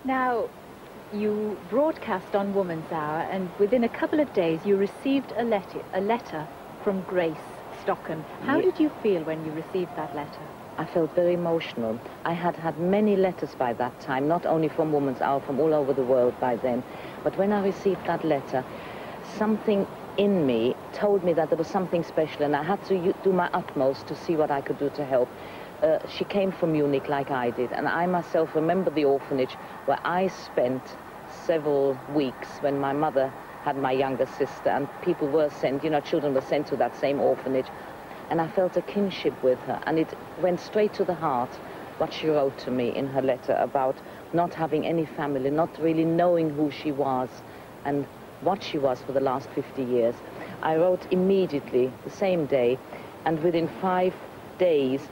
Now, you broadcast on Woman's Hour, and within a couple of days you received a letter from Grace Stockham. How did you feel when you received that letter? I felt very emotional. I had had many letters by that time, not only from Woman's Hour, from all over the world by then. But when I received that letter, something in me told me that there was something special, and I had to do my utmost to see what I could do to help. She came from Munich like I did, and I myself remember the orphanage where I spent several weeks when my mother had my younger sister, and people were sent, children were sent to that same orphanage. And I felt a kinship with her, and it went straight to the heart, what she wrote to me in her letter about not having any family, not really knowing who she was and what she was for the last 50 years. I wrote immediately, the same day, and within 5 days,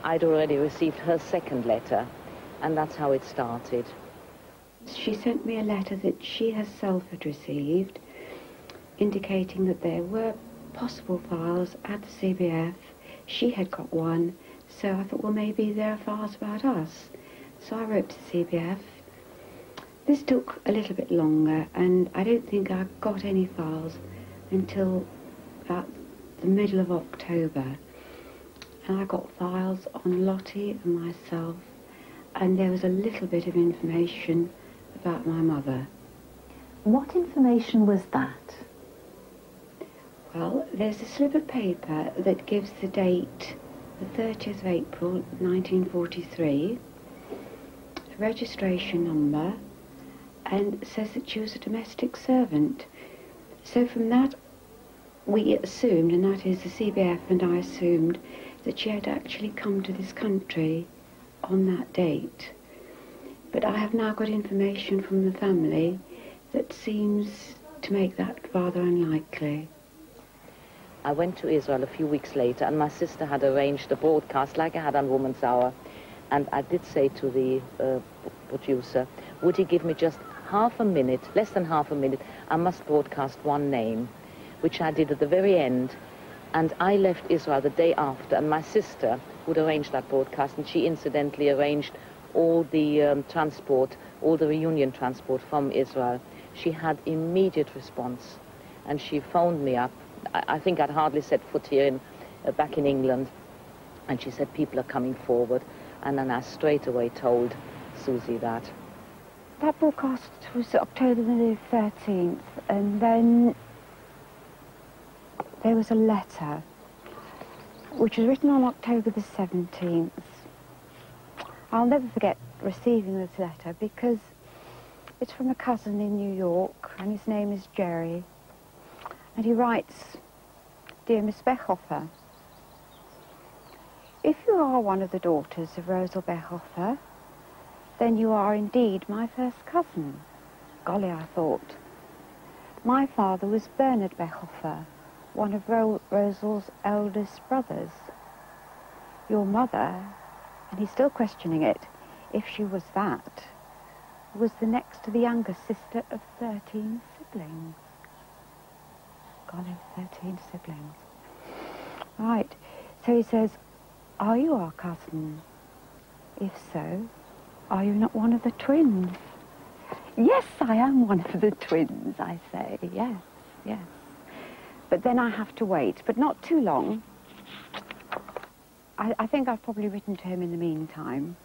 I'd already received her second letter, and that's how it started. She sent me a letter that she herself had received, indicating that there were possible files at the CBF. She had got one, so I thought, well, maybe there are files about us. So I wrote to the CBF. This took a little bit longer, and I don't think I got any files until about the middle of October. And I got files on Lottie and myself, and there was a little bit of information about my mother. What information was that? Well, there's a slip of paper that gives the date, the 30th of April 1943, a registration number, and says that she was a domestic servant. So from that we assumed, and that is the CBF and I assumed, that she had actually come to this country on that date. But I have now got information from the family that seems to make that rather unlikely. I went to Israel a few weeks later, and my sister had arranged a broadcast like I had on Woman's Hour. And I did say to the producer, would he give me just half a minute, less than half a minute, I must broadcast one name, which I did at the very end. And I left Israel the day after, and my sister would arrange that broadcast, and she incidentally arranged all the transport, all the reunion transport from Israel. She had immediate response, and she phoned me up. I think I'd hardly set foot here back in England, and she said people are coming forward, and then I straight away told Susie that. That broadcast was October the 13th, and then there was a letter which was written on October the 17th. I'll never forget receiving this letter because it's from a cousin in New York, and his name is Jerry. And he writes, "Dear Miss Beckhofer, if you are one of the daughters of Rosal Beckhofer, then you are indeed my first cousin." Golly, I thought. My father was Bernard Beckhofer, one of Rosal's eldest brothers. Your mother, and he's still questioning it, if she was that, was the next to the younger sister of 13 siblings. Golly, 13 siblings. Right, so he says, are you our cousin? If so, are you not one of the twins? Yes, I am one of the twins, I say, yes, yes. But then I have to wait, but not too long. I think I've probably written to him in the meantime.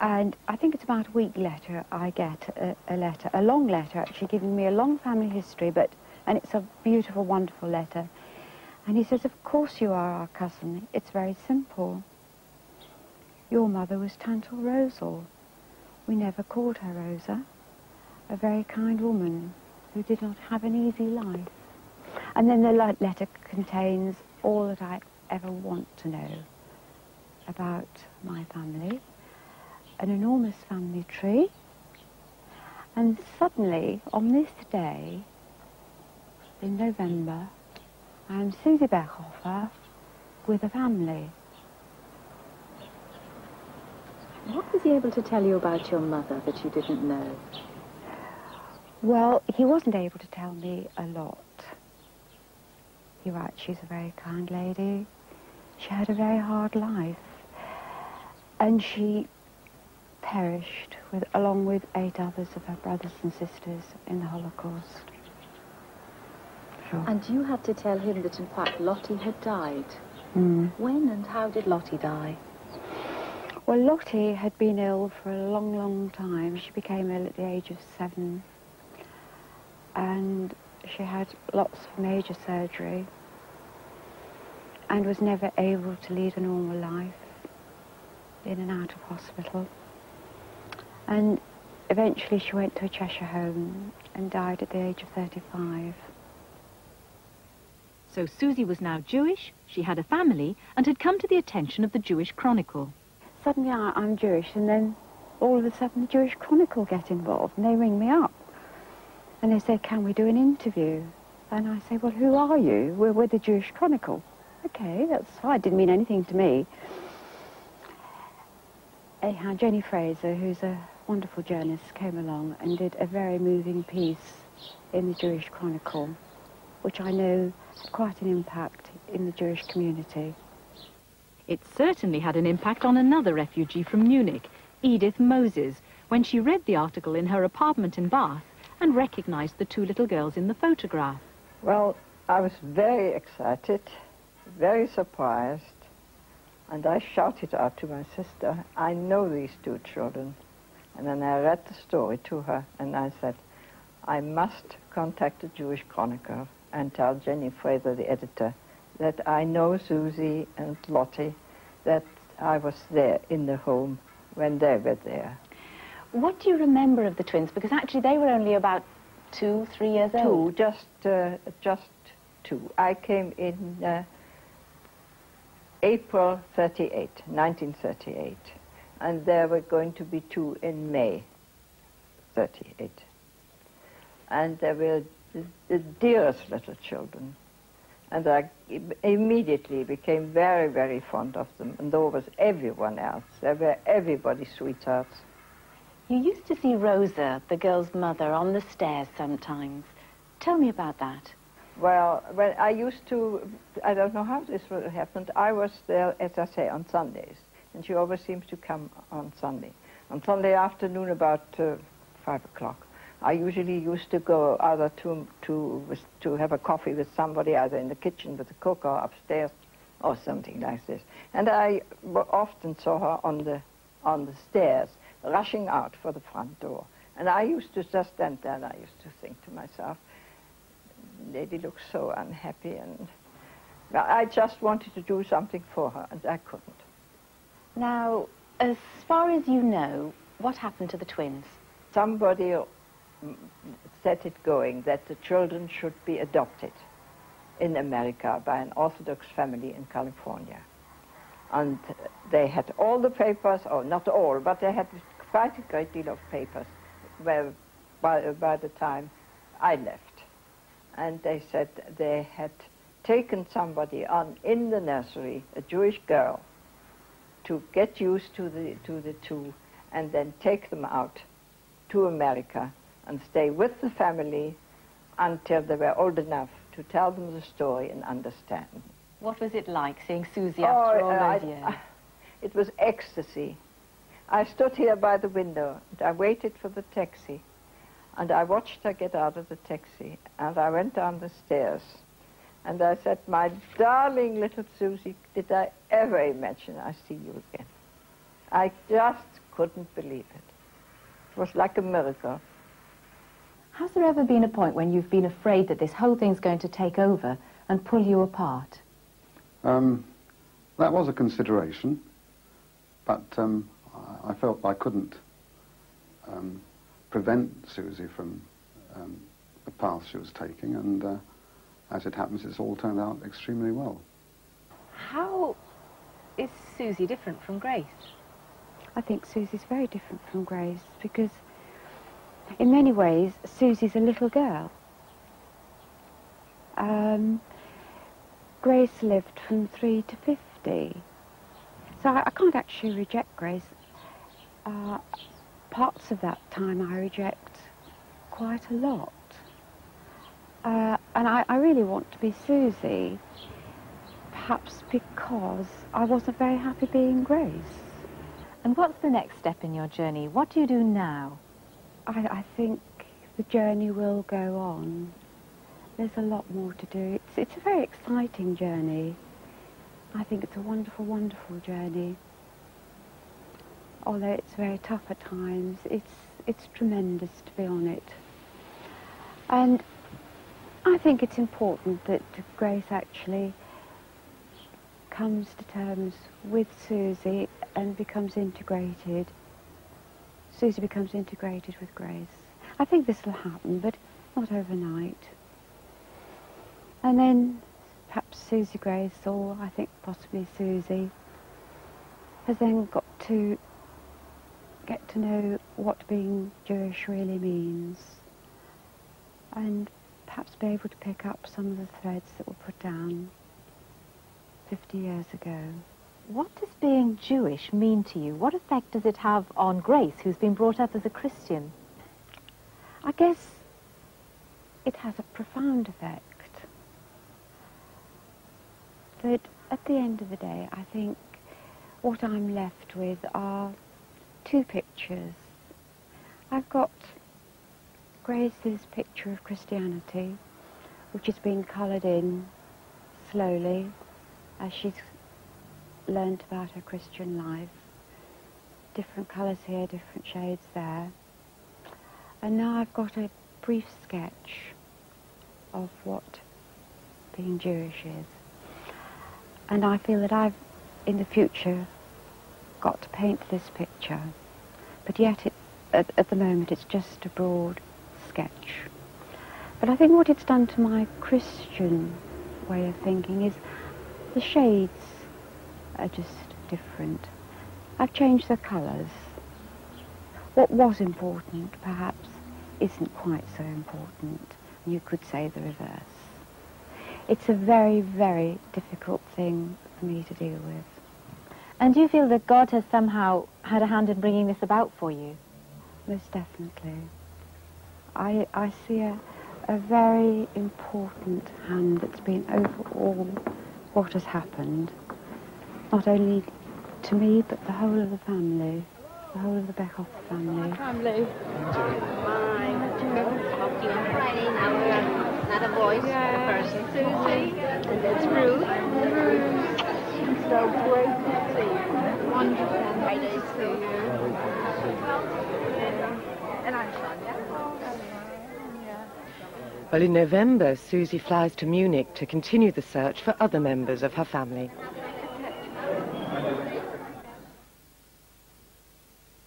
And I think it's about a week later I get a letter, a long letter actually, giving me a long family history, and it's a beautiful, wonderful letter. And he says, of course you are our cousin. It's very simple. Your mother was Tantal Rosal. We never called her Rosa. A very kind woman who did not have an easy life. And then the letter contains all that I ever want to know about my family. An enormous family tree. And suddenly, on this day, in November, I am Susie Beckhofer with a family. What was he able to tell you about your mother that you didn't know? Well, he wasn't able to tell me a lot. He writes, she's a very kind lady. She had a very hard life. And she perished along with 8 others of her brothers and sisters in the Holocaust. Sure. And you had to tell him that in fact Lottie had died. Mm. When and how did Lottie die? Well, Lottie had been ill for a long, long time. She became ill at the age of 7. And she had lots of major surgery and was never able to lead a normal life, in and out of hospital. And eventually she went to a Cheshire home and died at the age of 35. So Susie was now Jewish, she had a family, and had come to the attention of the Jewish Chronicle. Suddenly I'm Jewish, and then all of a sudden the Jewish Chronicle get involved, and they ring me up. And they say, can we do an interview? And I say, well, who are you? We're the Jewish Chronicle. Okay, that's fine. Didn't mean anything to me. Anyhow, Jenny Fraser, who's a wonderful journalist, came along and did a very moving piece in the Jewish Chronicle, which I know had quite an impact in the Jewish community. It certainly had an impact on another refugee from Munich, Edith Moses, when she read the article in her apartment in Bath and recognized the 2 little girls in the photograph. Well, I was very excited, very surprised, and I shouted out to my sister, I know these 2 children. And then I read the story to her, and I said, I must contact the Jewish Chronicle and tell Jenny Fraser, the editor, that I know Susie and Lottie, that I was there in the home when they were there. What do you remember of the twins? Because actually they were only about 2, 3 years old. 2, just 2. I came in April 1938, and there were going to be 2 in May 38. And they were the dearest little children. And I immediately became very, very fond of them, and so was everyone else. They were everybody's sweethearts. You used to see Rosa, the girl's mother, on the stairs sometimes. Tell me about that. Well, when I used to, I don't know how this happened, I was there, as I say, on Sundays, and she always seems to come on Sunday. On Sunday afternoon about 5 o'clock. I usually used to go either to have a coffee with somebody, either in the kitchen with the cook or upstairs or something like this. And I often saw her on the stairs, rushing out for the front door. And I used to just stand there and I used to think to myself, lady looks so unhappy, and well, I just wanted to do something for her, and I couldn't. Now, as far as you know, what happened to the twins? Somebody set it going that the children should be adopted in America by an Orthodox family in California. And they had all the papers, or not all, but they had quite a great deal of papers by the time I left. And they said they had taken somebody on in the nursery, a Jewish girl, to get used to the 2 and then take them out to America and stay with the family until they were old enough to tell them the story and understand. What was it like seeing Susie after all those years? It was ecstasy. I stood here by the window and I waited for the taxi, and I watched her get out of the taxi, and I went down the stairs and I said, my darling little Susie, did I ever imagine I'd see you again? I just couldn't believe it. It was like a miracle. Has there ever been a point when you've been afraid that this whole thing's going to take over and pull you apart? That was a consideration, but I felt I couldn't prevent Susie from the path she was taking, and as it happens, it's all turned out extremely well. How is Susie different from Grace? I think Susie's very different from Grace because in many ways Susie's a little girl. Grace lived from 3 to 50. So I can't actually reject Grace. Parts of that time I reject quite a lot. And I really want to be Susie, perhaps because I wasn't very happy being Grace. And what's the next step in your journey? What do you do now? I think the journey will go on. There's a lot more to do. It's a very exciting journey. I think it's a wonderful, wonderful journey. Although it's very tough at times, it's tremendous to be on it. And I think it's important that Grace actually comes to terms with Susie and becomes integrated. Susie becomes integrated with Grace. I think this will happen, but not overnight. And then perhaps Susie Grace, or I think possibly Susie, has then got to get to know what being Jewish really means, and perhaps be able to pick up some of the threads that were put down 50 years ago. What does being Jewish mean to you? What effect does it have on Grace, who's been brought up as a Christian? I guess it has a profound effect. But at the end of the day, I think what I'm left with are two pictures. I've got Grace's picture of Christianity, which has been coloured in slowly as she's learned about her Christian life. Different colours here, different shades there. And now I've got a brief sketch of what being Jewish is. And I feel that I've, in the future, got to paint this picture. But yet, at the moment, it's just a broad sketch. But I think what it's done to my Christian way of thinking is the shades are just different. I've changed the colours. What was important, perhaps, isn't quite so important. You could say the reverse. It's a very, very difficult thing for me to deal with. And do you feel that God has somehow had a hand in bringing this about for you? Most definitely. I see a very important hand that's been over all what has happened. Not only to me, but the whole of the family. The whole of the Beckhoff family. Family. Not a voice, but a person. Susie, and that's Ruth. So great to see you. Wonderful. Great to see you. And I'm Sonia. Well, in November, Susie flies to Munich to continue the search for other members of her family.